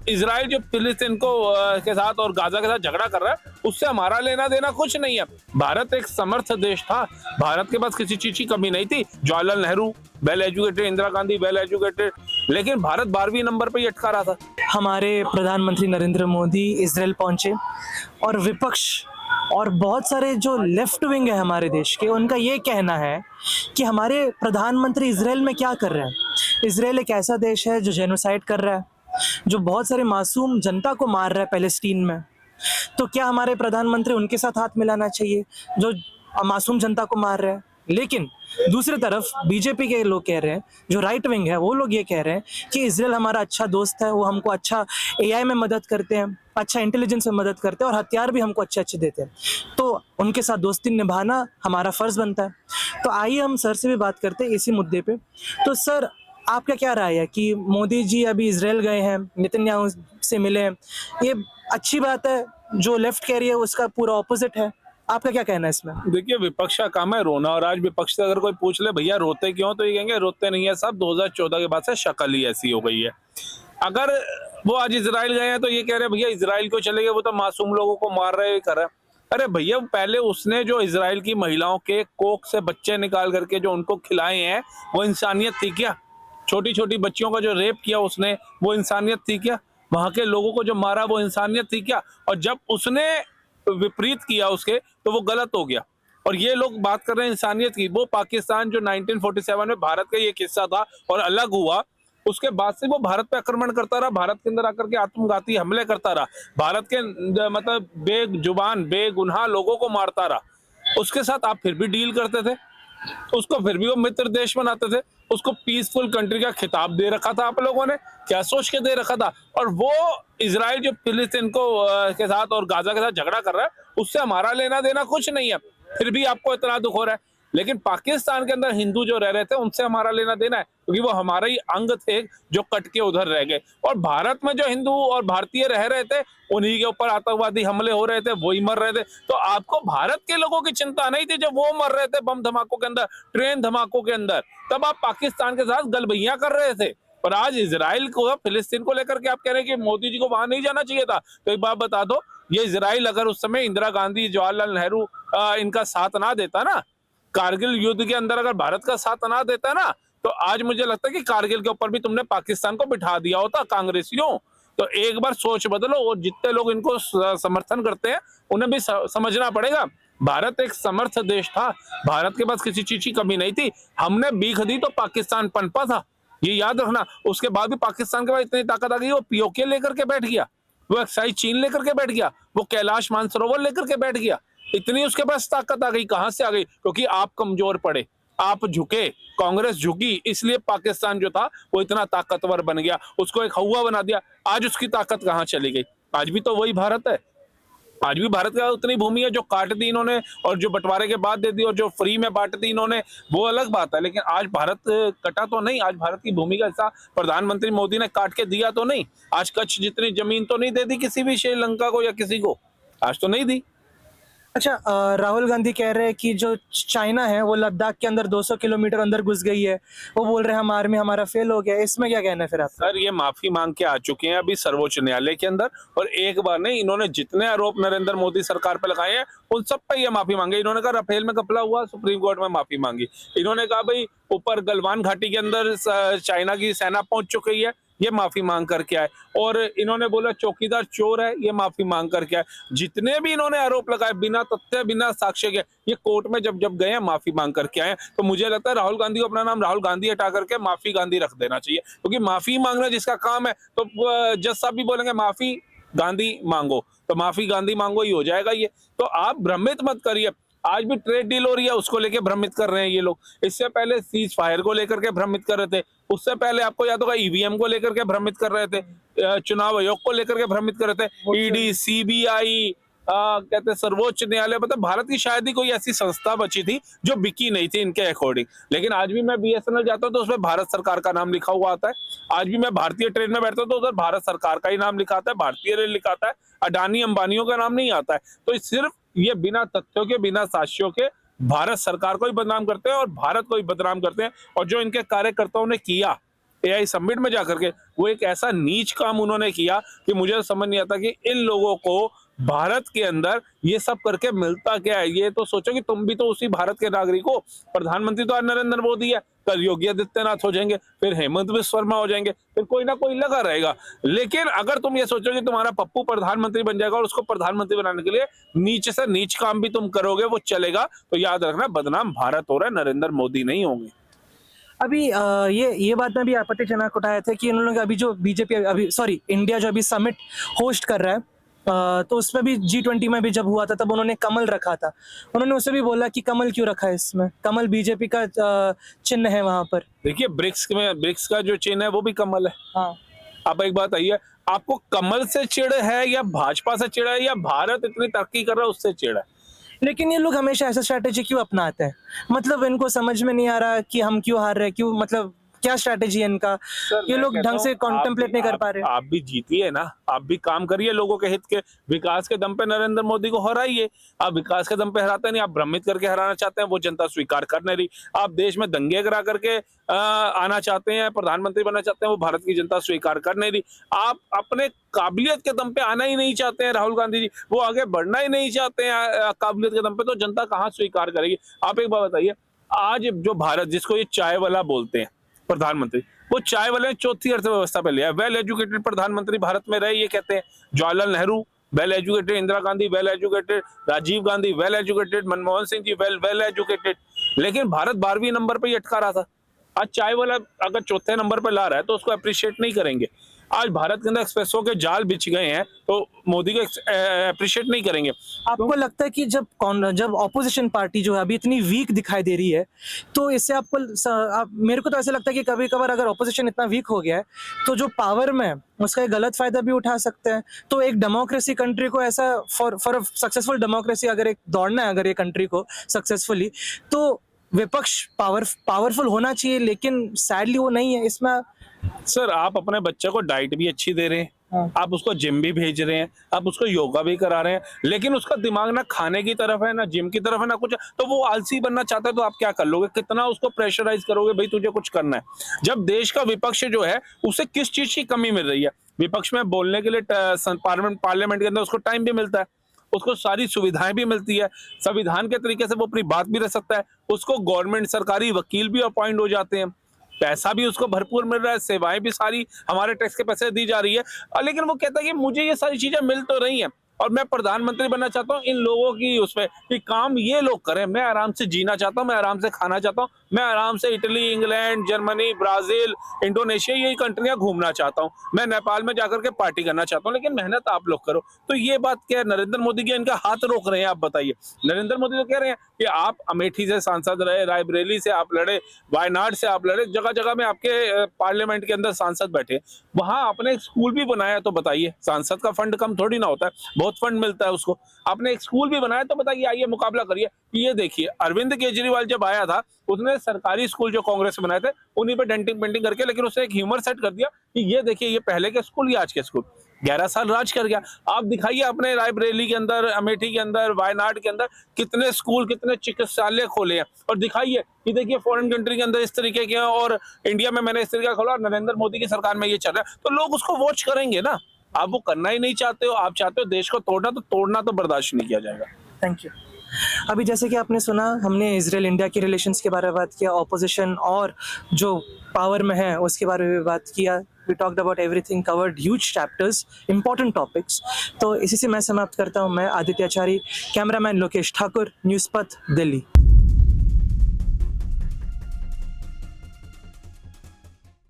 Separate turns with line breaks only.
Israel जो फिलिस्तीन को के साथ और गाजा के साथ झगड़ा कर रहा है, उससे हमारा लेना देना कुछ नहीं है। भारत एक समर्थ देश था, भारत के पास किसी चीज की कमी नहीं थी। Jawaharlal Nehru well educated, Indira Gandhi well educated, लेकिन भारत 12वीं नंबर पे ही अटका रहा था।
हमारे प्रधानमंत्री नरेंद्र मोदी इजराइल पहुंचे और विपक्ष और बहुत सारे जो लेफ्ट विंग है हमारे देश के, उनका ये कहना है कि हमारे प्रधानमंत्री इजराइल में क्या कर रहे हैं। इजराइल एक ऐसा देश है जो जेनोसाइड कर रहा है, जो बहुत सारे मासूम जनता को मार रहा है पैलेस्टीन में। तो क्या हमारे प्रधानमंत्री उनके साथ हाथ मिलाना चाहिए जो मासूम जनता को मार रहे हैं? लेकिन दूसरी तरफ बीजेपी के लोग कह रहे हैं, जो राइट विंग है वो लोग ये कह रहे हैं कि इजराइल हमारा अच्छा दोस्त है, वो हमको अच्छा एआई में मदद करते हैं, अच्छा इंटेलिजेंस में मदद करते हैं और हथियार भी हमको अच्छे अच्छे देते हैं, तो उनके साथ दोस्ती निभाना हमारा फर्ज बनता है। तो आइए हम सर से भी बात करते हैं इसी मुद्दे पे। तो सर, आपका क्या राय है कि मोदी जी अभी इजराइल गए हैं, नेतन्याहू से मिले हैं, ये अच्छी बात है? जो लेफ्ट कह रही है उसका पूरा ऑपोजिट है, आपका क्या कहना है इसमें?
देखिए, विपक्ष का काम है रोना, और आज विपक्ष से अगर कोई पूछ ले भैया रोते क्यों, तो ये कहेंगे रोते नहीं है साहब, 2014 के बाद से शक्ल ही ऐसी हो गई है। अगर वो आज इजराइल गए हैं तो ये कह रहे हैं भैया इजराइल क्यों चले गए, वो तो मासूम लोगों को मार रहे कर रहे हैं। अरे भैया, पहले उसने जो इजराइल की महिलाओं के कोख से बच्चे निकाल करके जो उनको खिलाए हैं, वो इंसानियत थी क्या? छोटी छोटी बच्चियों का जो रेप किया उसने, वो इंसानियत थी क्या? वहां के लोगों को जो मारा, वो इंसानियत थी क्या? और जब उसने विपरीत किया उसके, तो वो गलत हो गया। और ये लोग बात कर रहे हैं इंसानियत की। वो पाकिस्तान जो 1947 में भारत का ये किस्सा था और अलग हुआ, उसके बाद से वो भारत पे आक्रमण करता रहा, भारत के अंदर आकर के आत्मघाती हमले करता रहा, भारत के मतलब बेजुबान बेगुनाह लोगों को मारता रहा। उसके साथ आप फिर भी डील करते थे, उसको फिर भी वो मित्र देश बनाते थे, उसको पीसफुल कंट्री का खिताब दे रखा था आप लोगों ने, क्या सोच के दे रखा था। और वो इजराइल जो फिलिस्तीन को के साथ और गाजा के साथ झगड़ा कर रहा है, उससे हमारा लेना देना कुछ नहीं है, फिर भी आपको इतना दुख हो रहा है। लेकिन पाकिस्तान के अंदर हिंदू जो रह रहे थे, उनसे हमारा लेना देना है, क्योंकि वो हमारा ही अंग थे जो कट के उधर रह गए। और भारत में जो हिंदू और भारतीय रह रहे थे, उन्हीं के ऊपर आतंकवादी हमले हो रहे थे, वही मर रहे थे। तो आपको भारत के लोगों की चिंता नहीं थी जब वो मर रहे थे बम धमाकों के अंदर, ट्रेन धमाकों के अंदर, तब आप पाकिस्तान के साथ गलबैया कर रहे थे। और आज इजराइल को, फिलिस्तीन को लेकर के आप कह रहे हैं कि मोदी जी को वहां नहीं जाना चाहिए था। तो एक बात बता दो, ये इजराइल अगर उस समय इंदिरा गांधी, जवाहरलाल नेहरू इनका साथ ना देता ना, कारगिल युद्ध के अंदर अगर भारत का साथ ना देता ना, तो आज मुझे लगता है कि कारगिल के ऊपर भी तुमने पाकिस्तान को बिठा दिया होता, कांग्रेसियों। तो एक बार सोच बदलो, और जितने लोग इनको समर्थन करते हैं उन्हें भी समझना पड़ेगा। भारत एक समर्थ देश था, भारत के पास किसी चीज की कमी नहीं थी। हमने भीख दी तो पाकिस्तान पनपा था, ये याद रखना। उसके बाद भी पाकिस्तान के पास इतनी ताकत आ गई, वो पीओके लेकर के बैठ गया, वो एक्साइज चीन लेकर के बैठ गया, वो कैलाश मानसरोवर लेकर के बैठ गया। इतनी उसके पास ताकत आ गई, कहां से आ गई? क्योंकि आप कमजोर पड़े, आप झुके, कांग्रेस झुकी, इसलिए पाकिस्तान जो था वो इतना ताकतवर बन गया, उसको एक हवा बना दिया। आज उसकी ताकत कहां चली गई? आज भी तो वही भारत है, आज भी भारत का उतनी भूमि है। जो काट दी इन्होंने और जो बंटवारे के बाद दे दी और जो फ्री में बांट दी इन्होंने, वो अलग बात है। लेकिन आज भारत कटा तो नहीं, आज भारत की भूमि का हिस्सा प्रधानमंत्री मोदी ने काट के दिया तो नहीं। आज कच्छ जितनी जमीन तो नहीं दे दी किसी भी श्रीलंका को या किसी को, आज तो नहीं दी।
अच्छा, राहुल गांधी कह रहे हैं कि जो चाइना है वो लद्दाख के अंदर 200 किलोमीटर अंदर घुस गई है, वो बोल रहे हैं हम आर्मी हमारा फेल हो गया। इसमें क्या कहना है फिर आप?
सर, ये माफी मांग के आ चुके हैं अभी सर्वोच्च न्यायालय के अंदर, और एक बार नहीं, इन्होंने जितने आरोप नरेंद्र मोदी सरकार पे लगाए हैं उन सब पे ये माफी मांगे। इन्होंने कहा राफेल में घपला हुआ, सुप्रीम कोर्ट में माफी मांगी। इन्होंने कहा भाई ऊपर गलवान घाटी के अंदर चाइना की सेना पहुंच चुकी है, ये माफी मांग करके आए। और इन्होंने बोला चौकीदार चोर है, ये माफी मांग करके आए। जितने भी इन्होंने आरोप लगाए बिना तथ्य बिना साक्ष्य के, ये कोर्ट में जब जब गए हैं माफी मांग करके आए। तो मुझे लगता है राहुल गांधी को अपना नाम राहुल गांधी हटा करके माफी गांधी रख देना चाहिए, क्योंकि माफी मांगना जिसका काम है, तो जज साहब भी बोलेंगे माफी गांधी मांगो, तो माफी गांधी मांगो ही हो जाएगा ये। तो आप भ्रमित मत करिए। आज भी ट्रेड डील हो रही है, उसको लेके भ्रमित कर रहे हैं ये लोग। इससे पहले सीज फायर को लेकर के भ्रमित कर रहे थे, उससे पहले आपको याद होगा ईवीएम को लेकर के भ्रमित कर रहे थे, चुनाव आयोग को लेकर के भ्रमित कर रहे थे, ईडी, सीबीआई, कहते सर्वोच्च न्यायालय, मतलब भारत की शायद ही कोई ऐसी संस्था बची थी जो बिकी नहीं थी इनके अकॉर्डिंग। लेकिन आज भी मैं बीएसएनएल जाता हूँ तो उसमें भारत सरकार का नाम लिखा हुआ आता है। आज भी मैं भारतीय ट्रेन में बैठता हूँ तो उधर भारत सरकार का ही नाम लिखा आता है, भारतीय रेल लिखा आता है, अडानी अंबानियों का नाम नहीं आता है। तो सिर्फ ये बिना तथ्यों के, बिना साक्ष्यों के भारत सरकार को ही बदनाम करते हैं और भारत को ही बदनाम करते हैं। और जो इनके कार्यकर्ताओं ने किया, AI समिट में जाकर के वो एक ऐसा नीच काम उन्होंने किया कि मुझे तो समझ नहीं आता कि इन लोगों को भारत के अंदर ये सब करके मिलता क्या है। ये तो सोचो कि तुम भी तो उसी भारत के नागरिक हो। प्रधानमंत्री तो आज नरेंद्र मोदी है, कल योगी आदित्यनाथ हो जाएंगे, फिर हेमंत बिस्वा शर्मा हो जाएंगे, फिर कोई ना कोई लगा रहेगा। लेकिन अगर तुम ये सोचो कि तुम्हारा पप्पू प्रधानमंत्री बन जाएगा और उसको प्रधानमंत्री बनाने के लिए नीचे से नीच काम भी तुम करोगे, वो चलेगा, तो याद रखना बदनाम भारत हो रहा है, नरेंद्र मोदी नहीं होंगे।
अभी ये बात में भी आपत्तिजनक उठाया था कि उन्होंने अभी जो बीजेपी अभी सॉरी इंडिया जो अभी समिट होस्ट कर रहा है, तो उसमें भी G20 में भी जब हुआ था तब उन्होंने कमल रखा था। उन्होंने उससे भी बोला कि कमल क्यों रखा है इसमें, कमल बीजेपी का चिन्ह है वहां पर।
देखिए ब्रिक्स का जो चिन्ह है वो भी कमल है।
हाँ,
अब एक बात आइए, आपको कमल से चिढ़ है या भाजपा से चिढ़ है या भारत इतनी तरक्की कर रहा है उससे चिढ़ है?
लेकिन ये लोग हमेशा ऐसा स्ट्रैटेजी क्यों अपनाते हैं? मतलब इनको समझ में नहीं आ रहा कि हम क्यों हार रहे हैं, क्यों, मतलब क्या स्ट्रैटेजी है इनका? ये
मैं
लोग
कहता
ढंग से
हूँ,
कॉन्टेम्पलेट नहीं कर पा रहे।
आप भी जीतिए ना, आप भी काम करिए लोगों के हित के, विकास के दम पे नरेंद्र मोदी को हराइए। आप विकास के दम पे हराते नहीं, आप भ्रमित करके हराना चाहते हैं, वो जनता स्वीकार कर नहीं रही। आप देश में दंगे करा करके आना चाहते हैं, प्रधानमंत्री बनना चाहते हैं, वो भारत की जनता स्वीकार कर नहीं रही। आप अपने काबिलियत के दम पे आना ही नहीं चाहते हैं, राहुल गांधी जी वो आगे बढ़ना ही नहीं चाहते हैं काबिलियत के दम पे, तो जनता कहाँ स्वीकार करेगी? आप एक बात बताइए, आज जो भारत जिसको ये चाय वाला बोलते हैं प्रधानमंत्री, वो चाय वाले चौथी अर्थव्यवस्था पे लिया। वेल एजुकेटेड प्रधानमंत्री भारत में रहे, ये कहते हैं। Jawaharlal Nehru well educated, Indira Gandhi well educated, Rajiv Gandhi well educated, Manmohan Singh ji well educated, लेकिन भारत 12वीं नंबर पे ही अटका रहा था। आज चाय वाला अगर चौथे नंबर पे ला रहा है तो उसको अप्रिशिएट नहीं करेंगे। आज भारत के अंदर एक्सप्रेसों के जाल बिछ गए हैं तो मोदी को अप्रिशिएट नहीं करेंगे।
आपको लगता है कि जब ऑपोजिशन पार्टी जो है अभी इतनी वीक दिखाई दे रही है, तो इससे मेरे को तो ऐसा लगता है कि कभी कभार अगर ऑपोजिशन इतना वीक हो गया है तो जो पावर में है उसका एक गलत फायदा भी उठा सकते हैं। तो एक डेमोक्रेसी कंट्री को ऐसा फॉर सक्सेसफुल डेमोक्रेसी अगर एक दौड़ना है अगर ये कंट्री को सक्सेसफुली, तो विपक्ष पावरफुल होना चाहिए, लेकिन सैडली वो नहीं है इसमें।
सर आप अपने बच्चे को डाइट भी अच्छी दे रहे हैं,
हाँ।
आप उसको जिम भी भेज रहे हैं, आप उसको योगा भी करा रहे हैं, लेकिन उसका दिमाग ना खाने की तरफ है, ना जिम की तरफ है, ना कुछ, तो वो आलसी बनना चाहता है। तो आप क्या कर लोगे? कितना उसको प्रेशराइज करोगे, भाई तुझे कुछ करना है? जब देश का विपक्ष जो है उसे किस चीज की कमी मिल रही है? विपक्ष में बोलने के लिए पार्लियामेंट के अंदर उसको टाइम भी मिलता है, उसको सारी सुविधाएं भी मिलती है, संविधान के तरीके से वो अपनी बात भी रख सकता है, उसको गवर्नमेंट सरकारी वकील भी अपॉइंट हो जाते हैं, पैसा भी उसको भरपूर मिल रहा है, सेवाएं भी सारी हमारे टैक्स के पैसे दी जा रही है। लेकिन वो कहता है कि मुझे ये सारी चीजें मिल तो रही हैं और मैं प्रधानमंत्री बनना चाहता हूँ इन लोगों की उसमें कि काम ये लोग करें, मैं आराम से जीना चाहता हूँ, मैं आराम से खाना चाहता हूँ, मैं आराम से Italy, England, Germany, Brazil, Indonesia यही कंट्रियां घूमना चाहता हूँ, मैं नेपाल में जाकर के पार्टी करना चाहता हूँ, लेकिन मेहनत आप लोग करो। तो ये बात क्या है? नरेंद्र मोदी की इनका हाथ रोक रहे हैं? आप बताइए। नरेंद्र मोदी तो कह रहे हैं कि आप अमेठी से सांसद रहे, रायबरेली से आप लड़े, वायनाड से आप लड़े, जगह जगह में आपके पार्लियामेंट के अंदर सांसद बैठे, वहां आपने एक स्कूल भी बनाया, तो बताइए सांसद का फंड कम थोड़ी ना होता है, बहुत फंड मिलता है उसको। आपने एक स्कूल भी बनाया, तो बताइए आइए मुकाबला करिए। ये देखिए अरविंद केजरीवाल जब आया था उसने सरकारी स्कूल जो कांग्रेस में बनाए थे उन्हीं पे डेंटिंग पेंटिंग करके, लेकिन उसने एक ह्यूमर सेट कर दिया कि ये देखिए ये पहले के स्कूल, ये आज के स्कूल। 11 साल राज कर गया। आप दिखाइए अपने रायबरेली के अंदर, अमेठी के अंदर, वायनाड के अंदर कितने स्कूल, कितने चिकित्सालय खोले हैं, और दिखाइए कि देखिए फॉरेन कंट्री के अंदर इस तरीके के हैं और इंडिया में मैंने इस तरीके का खोला और नरेंद्र मोदी की सरकार में ये चल रहा है, तो लोग उसको वॉच करेंगे ना। आप वो करना ही नहीं चाहते हो, आप चाहते हो देश को तोड़ना, तो तोड़ना तो बर्दाश्त नहीं किया जाएगा।
Thank you. अभी जैसे कि आपने सुना, हमने इजराइल इंडिया के रिलेशंस के बारे में बात किया, ऑपोजिशन और जो पावर में है उसके बारे में बात किया। We talked about everything, covered huge chapters, important topics. तो इसी से मैं समाप्त करता हूँ। मैं आदित्य आचार्य, कैमरामैन लोकेश ठाकुर, न्यूज़ पथ, दिल्ली।